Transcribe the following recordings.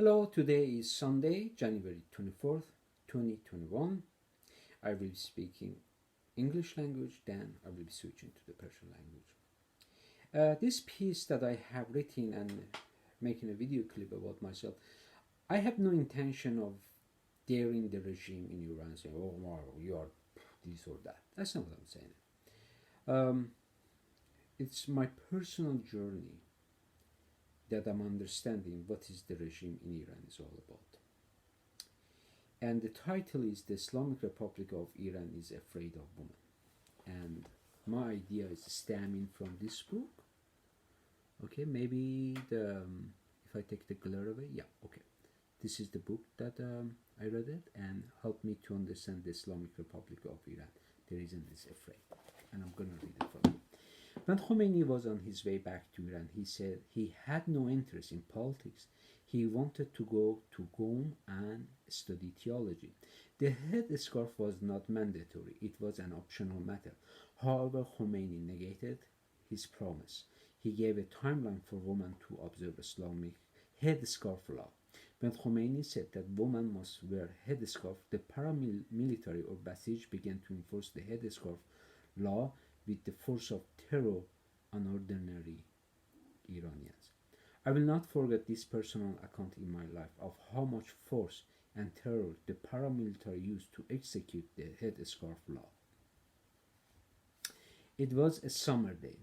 Hello, today is Sunday, January 24th, 2021. I will be speaking English language, then I will be switching to the Persian language. This piece that I have written and making a video clip about myself, I have no intention of daring the regime in Iran, saying, oh, wow, you are this or that. That's not what I'm saying. It's my personal journey that I'm understanding what is the regime in Iran is all about. And the title is The Islamic Republic of Iran is Afraid of Women. And my idea is stemming from this book. Okay, maybe if I take the glare away, yeah, okay. This is the book that I read it and helped me to understand the Islamic Republic of Iran. The reason is afraid. And I'm going to read it for you. When Khomeini was on his way back to Iran, he said he had no interest in politics. He wanted to go to Qom and study theology. The headscarf was not mandatory. It was an optional matter. However, Khomeini negated his promise. He gave a timeline for women to observe Islamic headscarf law. When Khomeini said that women must wear headscarf, the paramilitary or Basij began to enforce the headscarf law with the force of terror on ordinary Iranians. I will not forget this personal account in my life of how much force and terror the paramilitary used to execute the headscarf law. It was a summer day.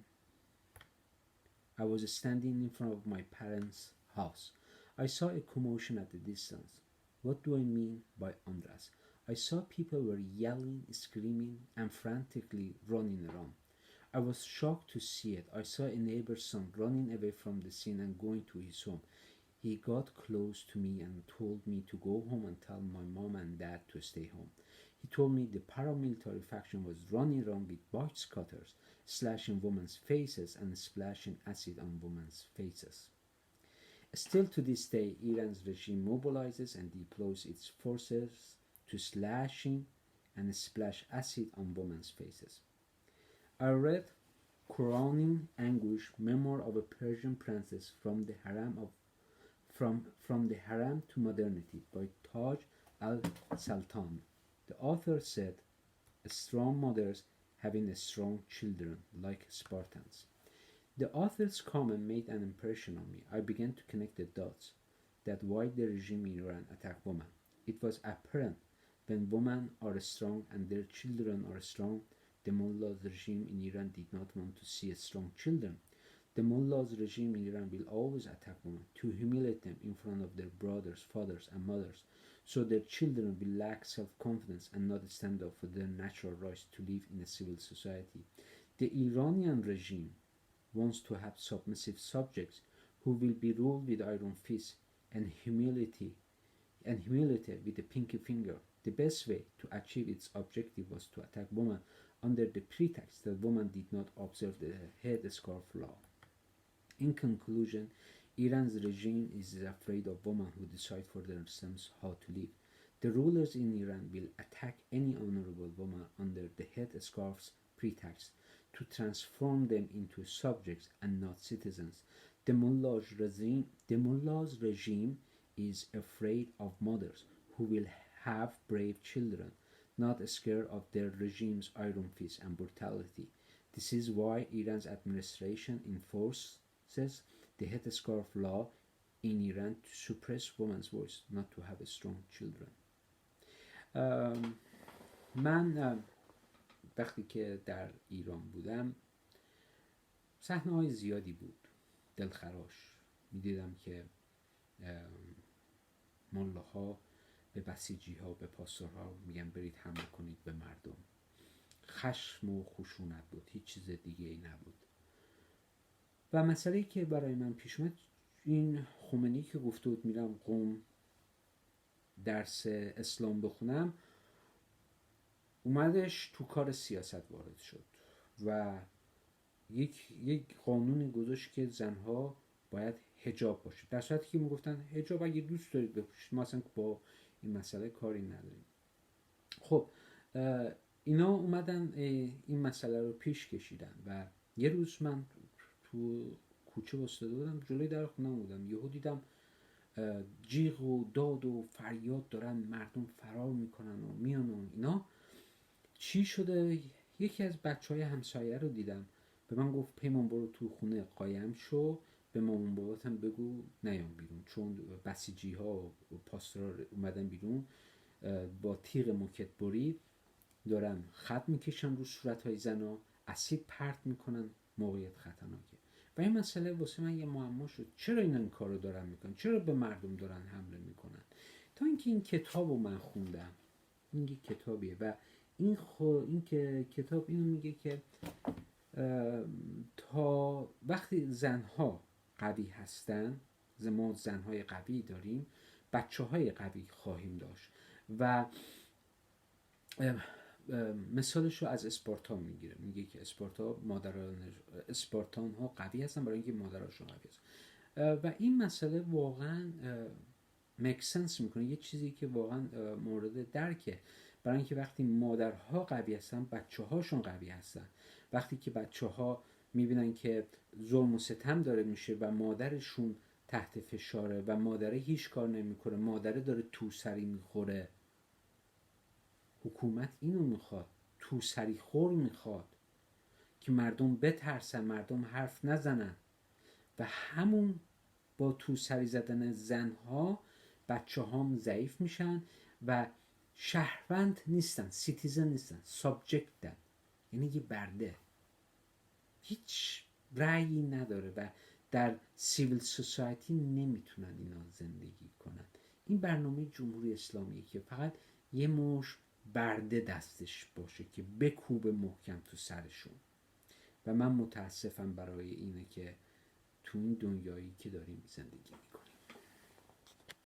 I was standing in front of my parents' house. I saw a commotion at a distance. What do I mean by unrest? I saw people were yelling, screaming, and frantically running around. I was shocked to see it. I saw a neighbor's son running away from the scene and going to his home. He got close to me and told me to go home and tell my mom and dad to stay home. He told me the paramilitary faction was running around with box cutters, slashing women's faces and splashing acid on women's faces. Still to this day, Iran's regime mobilizes and deploys its forces to slashing and splash acid on women's faces. I read crowning anguish memoir of a Persian princess from the harem to modernity by Taj al-Sultan. The author said, strong mothers having strong children like Spartans. The author's comment made an impression on me. I began to connect the dots that why the regime in Iran attacked women. It was apparent when women are strong and their children are strong, the mullah's regime in Iran did not want to see strong children. The mullah's regime in Iran will always attack women to humiliate them in front of their brothers, fathers, and mothers, so their children will lack self-confidence and not stand up for their natural rights to live in a civil society. The Iranian regime wants to have submissive subjects who will be ruled with iron fists and humiliated with a pinky finger. The best way to achieve its objective was to attack women under the pretext that women did not observe the headscarf law. In conclusion, Iran's regime is afraid of women who decide for themselves how to live. The rulers in Iran will attack any honorable woman under the headscarf's pretext to transform them into subjects and not citizens. The mullah's regime is afraid of mothers who will have brave children, not scared of their regime's iron fist and brutality. This is why Iran's administration enforces the headscarf law in Iran to suppress women's voice, not to have strong children. من وقتی که در ایران بودم صحنه‌های زیادی بود دلخراش. می‌دیدم که ملاها به بسیجی ها به پاسدارها میگن برید حمله کنید به مردم. خشم و خشونت بود، هیچ چیز دیگه ای نبود. و مسئله‌ای که برای من پیش اومد این خمینی که گفته بود میرم قم درس اسلام بخونم، اومدش تو کار سیاست وارد شد و یک قانونی گذاشت که زنها باید حجاب باشه، در صورتی که میگفتن حجاب اگه دوست دارید بپوشید، ما اصلا با این مسئله کاری نداریم. خب اینا اومدن این مسئله رو پیش کشیدن و یه روز من تو کوچه واسطه بودم، جلوی در خونم بودم، یهو دیدم جیغ و داد و فریاد دارن مردم فرار میکنن و میان و اینا. چی شده؟ یکی از بچهای همسایه رو دیدم، به من گفت پیمان برو تو خونه قایم شو، به مامان باباتم بگو نیام بیرون، چون بسیجی ها و پاسدارا اومدن بیرون با تیغ موکت بری دارن خط میکشن رو صورتهای زنا، اسید پرت میکنن، موقعیت خطرناکه. و این مسئله واسه من یه معما شد، چرا این کارو دارن میکنن، چرا به مردم دارن حمله میکنن. تا اینکه این کتابو من خوندم، این یک کتابیه و این که کتاب اینو میگه که تا وقتی زنها قوی هستن، ما زنهای قوی داریم، بچه های قوی خواهیم داشت. و مثالش رو از اسپارتا میگیره، میگه که اسپارتان ها قوی هستن برای اینکه مادراشون قوی هستن. و این مسئله واقعا make sense میکنه، یه چیزی که واقعا مورد درکه، برای اینکه وقتی مادرها قوی هستن بچه هاشون قوی هستن. وقتی که بچه ها میبینن که ظلم و ستم داره میشه و مادرشون تحت فشاره و مادره هیچ کار نمیکنه، مادره داره توسری میخوره، حکومت اینو میخواد، توسری خور میخواد که مردم بترسن، مردم حرف نزنن. و همون با توسری زدن زنها بچه هم ضعیف میشن و شهروند نیستن، سیتیزن نیستن، سابجکتن، یعنی یه برده، هیچ رأیی نداره و در سیویل سوسایتی نمیتونن اینا زندگی کنن. این برنامه جمهوری اسلامیه که فقط یه مش برده دستش باشه که بکوب محکم تو سرشون. و من متاسفم برای اینه که تو این دنیایی که داریم زندگی